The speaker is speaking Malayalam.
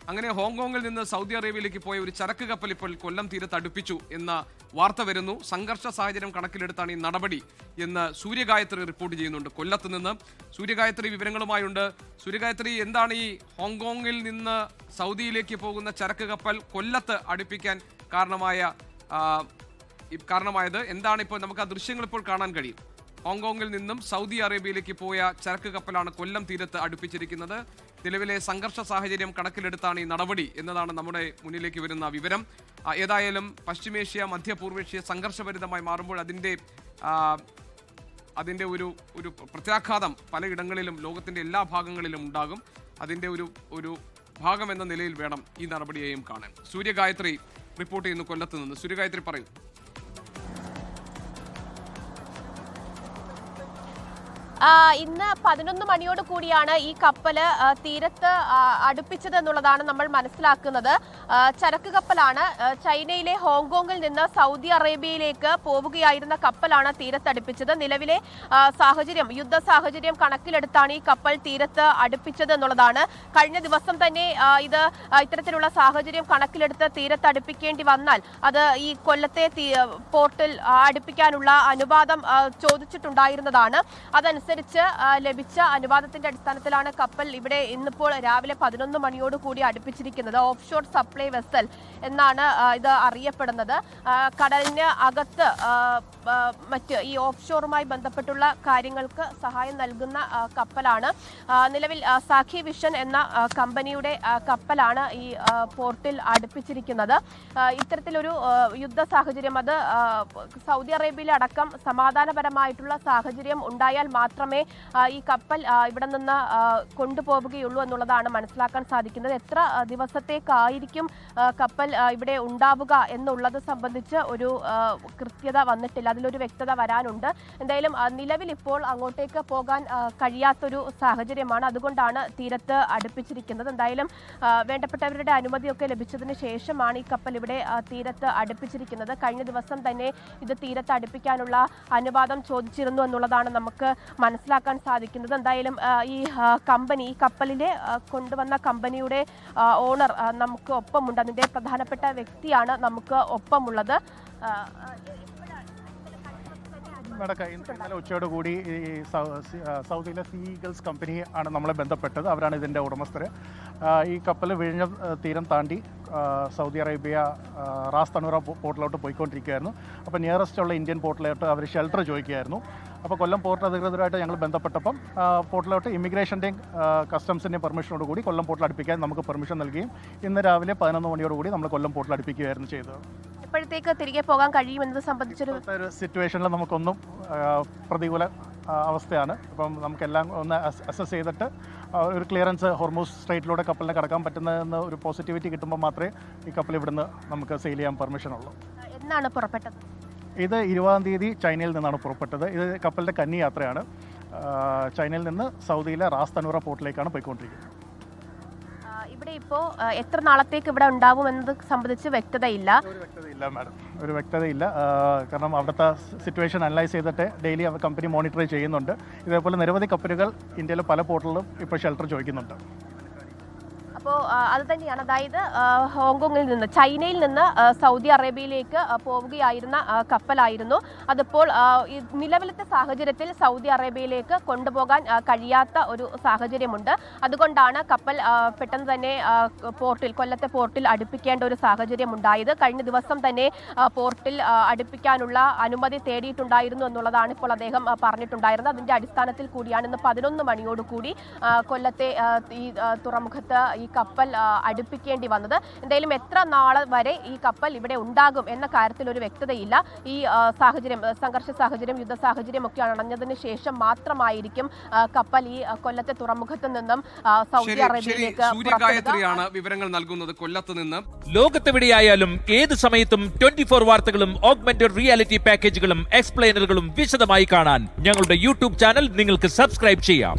അങ്ങനെ ഹോങ്കോങ്ങിൽ നിന്ന് സൗദി അറേബ്യയിലേക്ക് പോയ ഒരു ചരക്ക് കപ്പൽ ഇപ്പോൾ കൊല്ലം തീരത്ത് അടുപ്പിച്ചു എന്ന വാർത്ത വരുന്നു. സംഘർഷ സാഹചര്യം കണക്കിലെടുത്താണ് ഈ നടപടി എന്ന് സൂര്യഗായത്രി റിപ്പോർട്ട് ചെയ്യുന്നുണ്ട്. കൊല്ലത്ത് നിന്ന് സൂര്യഗായത്രി വിവരങ്ങളുമായുണ്ട്. സൂര്യഗായത്രി, എന്താണ് ഈ ഹോങ്കോങ്ങിൽ നിന്ന് സൗദിയിലേക്ക് പോകുന്ന ചരക്ക് കപ്പൽ കൊല്ലത്ത് അടുപ്പിക്കാൻ കാരണമായത് എന്താണ്? ഇപ്പോൾ നമുക്ക് ആ ദൃശ്യങ്ങൾ ഇപ്പോൾ കാണാൻ കഴിയും. ഹോങ്കോങ്ങിൽ നിന്നും സൗദി അറേബ്യയിലേക്ക് പോയ ചരക്ക് കപ്പലാണ് കൊല്ലം തീരത്ത് അടുപ്പിച്ചിരിക്കുന്നത്. നിലവിലെ സംഘർഷ സാഹചര്യം കണക്കിലെടുത്താണ് ഈ നടപടി എന്നതാണ് നമ്മുടെ മുന്നിലേക്ക് വരുന്ന വിവരം. ഏതായാലും പശ്ചിമേഷ്യ മധ്യപൂർവേഷ്യ സംഘർഷഭരിതമായി മാറുമ്പോൾ അതിൻ്റെ ഒരു പ്രത്യാഘാതം പലയിടങ്ങളിലും ലോകത്തിൻ്റെ എല്ലാ ഭാഗങ്ങളിലും ഉണ്ടാകും. അതിൻ്റെ ഒരു ഭാഗം എന്ന നിലയിൽ വേണം ഈ നടപടിയെയും കാണാൻ. സൂര്യഗായത്രി റിപ്പോർട്ട് ചെയ്യുന്നു കൊല്ലത്ത് നിന്ന്. സൂര്യഗായത്രി പറയൂ. ഇന്ന് 11 മണിയോട് കൂടിയാണ് ഈ കപ്പല് തീരത്ത് അടുപ്പിച്ചത് എന്നുള്ളതാണ് നമ്മൾ മനസ്സിലാക്കുന്നത്. ചരക്ക് കപ്പലാണ്. ചൈനയിലെ ഹോങ്കോങ്ങിൽ നിന്ന് സൗദി അറേബ്യയിലേക്ക് പോവുകയായിരുന്ന കപ്പലാണ് തീരത്തടുപ്പിച്ചത്. നിലവിലെ സാഹചര്യം, യുദ്ധ സാഹചര്യം കണക്കിലെടുത്താണ് ഈ കപ്പൽ തീരത്ത് അടുപ്പിച്ചത് എന്നുള്ളതാണ്. കഴിഞ്ഞ ദിവസം തന്നെ ഇത്തരത്തിലുള്ള സാഹചര്യം കണക്കിലെടുത്ത് തീരത്തടുപ്പിക്കേണ്ടി വന്നാൽ അത് ഈ കൊല്ലത്തെ പോർട്ടിൽ അടുപ്പിക്കാനുള്ള അനുവാദം ചോദിച്ചിട്ടുണ്ടായിരുന്നതാണ്. അതനുസരിച്ച് ലഭിച്ച അനുവാദത്തിന്റെ അടിസ്ഥാനത്തിലാണ് കപ്പൽ ഇവിടെ ഇന്നിപ്പോൾ രാവിലെ 11 മണിയോട് കൂടി അടുപ്പിച്ചിരിക്കുന്നത്. ഓഫ് ഷോർ സപ്ലൈ വെസൽ എന്നാണ് ഇത് അറിയപ്പെടുന്നത്. കടലിന് അകത്ത് മറ്റ് ഈ ഓഫ് ഷോറുമായി ബന്ധപ്പെട്ടുള്ള കാര്യങ്ങൾക്ക് സഹായം നൽകുന്ന കപ്പലാണ്. നിലവിൽ സാഖി വിഷൻ എന്ന കമ്പനിയുടെ കപ്പലാണ് ഈ പോർട്ടിൽ അടുപ്പിച്ചിരിക്കുന്നത്. ഇത്തരത്തിലൊരു യുദ്ധ സാഹചര്യം, അത് സൗദി അറേബ്യയിലെ അടക്കം സമാധാനപരമായിട്ടുള്ള സാഹചര്യം ഉണ്ടായാൽ മാത്രമേ ഈ കപ്പൽ ഇവിടെ നിന്ന് കൊണ്ടുപോവുകയുള്ളൂ എന്നുള്ളതാണ് മനസ്സിലാക്കാൻ സാധിക്കുന്നത്. എത്ര ദിവസത്തേക്കായിരിക്കും കപ്പൽ ഇവിടെ ഉണ്ടാവുക എന്നുള്ളത് സംബന്ധിച്ച് ഒരു കൃത്യത വന്നിട്ടില്ല. അതിലൊരു വ്യക്തത വരാനുണ്ട്. എന്തായാലും നിലവിൽ ഇപ്പോൾ അങ്ങോട്ടേക്ക് പോകാൻ കഴിയാത്തൊരു സാഹചര്യമാണ്. അതുകൊണ്ടാണ് തീരത്ത് അടുപ്പിച്ചിരിക്കുന്നത്. എന്തായാലും വേണ്ടപ്പെട്ടവരുടെ അനുമതിയൊക്കെ ലഭിച്ചതിന് ശേഷമാണ് ഈ കപ്പൽ ഇവിടെ തീരത്ത് അടുപ്പിച്ചിരിക്കുന്നത്. കഴിഞ്ഞ ദിവസം തന്നെ ഇത് തീരത്ത് അടുപ്പിക്കാനുള്ള അനുവാദം ചോദിച്ചിരുന്നു എന്നുള്ളതാണ് നമുക്ക് മനസ്സിലാക്കാൻ സാധിക്കുന്നത്. എന്തായാലും ഈ കപ്പലിലെ കൊണ്ടുവന്ന കമ്പനിയുടെ ഓണർ നമുക്ക് ഒപ്പമുണ്ട്. അതിൻ്റെ പ്രധാനപ്പെട്ട വ്യക്തിയാണ് നമുക്ക് ഒപ്പമുള്ളത്. ഇന്നലെ ഉച്ചയോട് കൂടി ഈ സൗദിയിലെ സീഗൾസ് കമ്പനി ആണ് നമ്മളെ ബന്ധപ്പെട്ടത്. അവരാണ് ഇതിൻ്റെ ഉടമസ്ഥർ. ഈ കപ്പൽ വിഴിഞ്ഞ തീരം താണ്ടി സൗദി അറേബ്യ റാസ് തനൂറ പോർട്ടിലോട്ട് പോയിക്കൊണ്ടിരിക്കുകയായിരുന്നു. അപ്പോൾ നിയറസ്റ്റ് ഉള്ള ഇന്ത്യൻ പോർട്ടിലോട്ട് അവർ ഷെൽട്ടർ ചോദിക്കുകയായിരുന്നു. അപ്പോൾ കൊല്ലം പോർട്ട് അധികൃതരായിട്ട് ഞങ്ങൾ ബന്ധപ്പെട്ടപ്പം പോർട്ടിലോട്ട് ഇമിഗ്രേഷൻ്റെയും കസ്റ്റംസിൻ്റെയും പെർമിഷനോട് കൂടി കൊല്ലം പോർട്ടിൽ അടുപ്പിക്കാൻ നമുക്ക് പെർമിഷൻ നൽകുകയും ഇന്ന് രാവിലെ 11 മണിയോടുകൂടി നമ്മൾ കൊല്ലം പോർട്ടിൽ അടുപ്പിക്കുകയായിരുന്നു ചെയ്തത്. എപ്പോഴത്തേക്ക് തിരികെ പോകാൻ കഴിയുമെന്നത് സംബന്ധിച്ചൊരു സിറ്റുവേഷനിൽ നമുക്കൊന്നും പ്രതികൂല അവസ്ഥയാണ്. അപ്പം നമുക്കെല്ലാം ഒന്ന് അസസ് ചെയ്തിട്ട് ഒരു ക്ലിയറൻസ് ഹോർമൂസ് സ്ട്രൈറ്റിലൂടെ കപ്പലിനെ കടക്കാൻ പറ്റുന്നതെന്ന് ഒരു പോസിറ്റിവിറ്റി കിട്ടുമ്പോൾ മാത്രമേ ഈ കപ്പൽ ഇവിടുന്ന് നമുക്ക് സെയിൽ ചെയ്യാൻ പെർമിഷൻ ഉള്ളൂ. എന്നാണ് പുറപ്പെട്ടത്? ഇത് 20-ാം തീയതി ചൈനയിൽ നിന്നാണ് പുറപ്പെട്ടത്. ഇത് കപ്പലിൻ്റെ കന്നി യാത്രയാണ്. ചൈനയിൽ നിന്ന് സൗദിയിലെ റാസ് തനൂറ പോർട്ടിലേക്കാണ് പോയിക്കൊണ്ടിരിക്കുന്നത്. ഇവിടെ ഇപ്പോൾ എത്ര നാളത്തേക്ക് ഇവിടെ ഉണ്ടാവുമെന്നത് സംബന്ധിച്ച് വ്യക്തതയില്ല. മാഡം, ഒരു വ്യക്തതയില്ല. കാരണം അവിടുത്തെ സിറ്റുവേഷൻ അനലൈസ് ചെയ്തിട്ട് ഡെയിലി അവർ കമ്പനി മോണിറ്റർ ചെയ്യുന്നുണ്ട്. ഇതേപോലെ നിരവധി കപ്പലുകൾ ഇന്ത്യയിലെ പല പോർട്ടിലും ഇപ്പോൾ ഷെൽട്ടർ ചോദിക്കുന്നുണ്ട്. അപ്പോൾ അത് തന്നെയാണ്. അതായത് ഹോങ്കോങ്ങിൽ നിന്ന്, ചൈനയിൽ നിന്ന് സൗദി അറേബ്യയിലേക്ക് പോവുകയായിരുന്ന കപ്പലായിരുന്നു. അതിപ്പോൾ നിലവിലത്തെ സാഹചര്യത്തിൽ സൗദി അറേബ്യയിലേക്ക് കൊണ്ടുപോകാൻ കഴിയാത്ത ഒരു സാഹചര്യമുണ്ട്. അതുകൊണ്ടാണ് കപ്പൽ പെട്ടെന്ന് തന്നെ കൊല്ലത്തെ പോർട്ടിൽ അടുപ്പിക്കേണ്ട ഒരു സാഹചര്യം ഉണ്ടായത്. കഴിഞ്ഞ ദിവസം തന്നെ പോർട്ടിൽ അടുപ്പിക്കാനുള്ള അനുമതി തേടിയിട്ടുണ്ടായിരുന്നു എന്നുള്ളതാണ് ഇപ്പോൾ അദ്ദേഹം പറഞ്ഞിട്ടുണ്ടായിരുന്നത്. അതിൻ്റെ അടിസ്ഥാനത്തിൽ കൂടിയാണ് ഇന്ന് 11 മണിയോടുകൂടി കൊല്ലത്തെ ഈ തുറമുഖത്ത് ഈ കപ്പൽ അടുപ്പിക്കേണ്ടി വന്നത്. എന്തായാലും എത്ര നാളെ വരെ ഈ കപ്പൽ ഇവിടെ ഉണ്ടാകും എന്ന കാര്യത്തിൽ ഒരു വ്യക്തതയില്ല. ഈ സാഹചര്യം, സംഘർഷ സാഹചര്യം, യുദ്ധ സാഹചര്യം ഒക്കെ അണഞ്ഞതിന് ശേഷം മാത്രമായിരിക്കും കപ്പൽ ഈ കൊല്ലത്തെ തുറമുഖത്ത് നിന്നും സൗദി അറേബ്യയിലേക്ക് സൂര്യഗായത്രിയാണ് വിവരങ്ങൾ നൽകുന്നത് കൊല്ലത്ത് നിന്ന്. ലോകത്തെവിടെയായാലും ഏത് സമയത്തും 24 വാർത്തകളും ഓഗ്മെന്റഡ് റിയാലിറ്റി പാക്കേജുകളും എക്സ്പ്ലെയിനറുകളും വിശദമായി കാണാൻ ഞങ്ങളുടെ യൂട്യൂബ് ചാനൽ നിങ്ങൾക്ക് സബ്സ്ക്രൈബ് ചെയ്യാം.